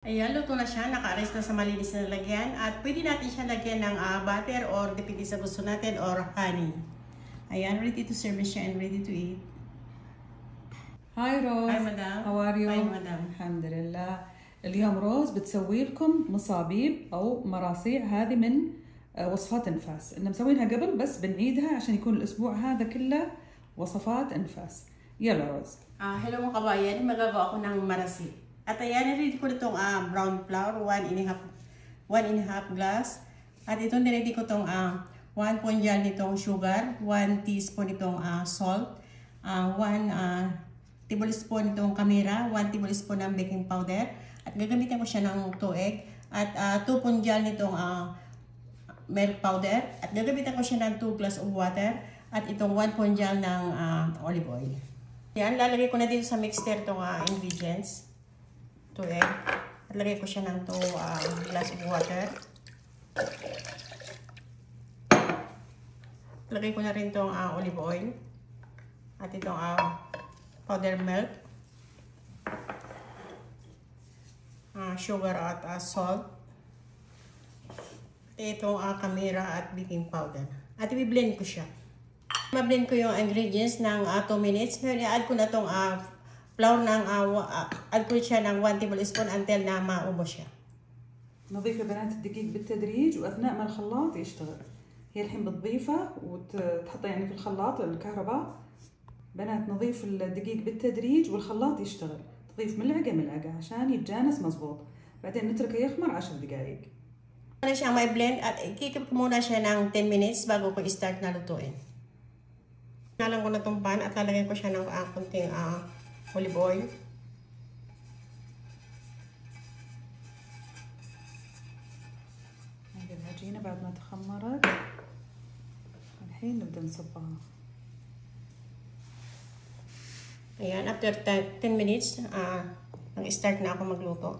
Ayan, luto na siya. Naka-arrest na sa malinis na lagyan. At pwede natin siya lagyan ng butter or depende sa gusto natin or honey. Ayan, ready to serve siya and ready to eat. هاي روز. Hi, madam. How are you? Hi, madam. الحمد لله. اليوم روز بتسوي لكم مصابيب أو مراصيع. هذه من وصفات أنفاس. إن مسوينها قبل بس بنعيدها عشان يكون الأسبوع هذا كله وصفات أنفاس. يلا روز. Hello mga kabayan, magagawa ako ng marasi. At ayan, nilagay ko itong brown flour, 1 and a half glass. At ito nilagay ko itong 1 punjal nitong sugar, 1 teaspoon itong salt, 1 tablespoon itong kamera, 1 tablespoon ng baking powder. At gagamitin ko siya ng 2 egg. At 2 punjal nitong milk powder. At gagamitin ko siya ng 2 glass of water. At itong 1 punjal ng olive oil. Yan, lalagay ko na dito sa mixture itong ingredients. 2 egg. At lagay ko siya ng 2 glass of water. Lagay ko na rin itong olive oil. At itong powder milk. Sugar at salt. At itong kamera at baking powder. At i-blend ko siya. Ma-blend ko yung ingredients ng 2 minutes. Ngayon, i-add ko na itong flour ng, add ko siya ng 1 tablespoon until na maubos siya. نضيف يا بنات الدقيق بالتدريج وأثناء ما الخلاط يشتغل. هي الحين بتضيفه وتحطه يعني في الخلاط الكهرباء. بنات نضيف الدقيق بالتدريج والخلاط يشتغل. تضيف ملعقة عشان يتجانس مظبوط. بعدين نتركه يخمر 10 دقائق. Ano siya may blend at ikikip ko muna siya ng 10 minutes bago ko i-start na lutuin. Nalang ko na itong pan at lalagyan ko siya ng kunting olive oil. هذه العجينة بعد ما تخمرت الحين نبدأ نصبها. Ayan, after 10 minutes, nag-start na ako magluto.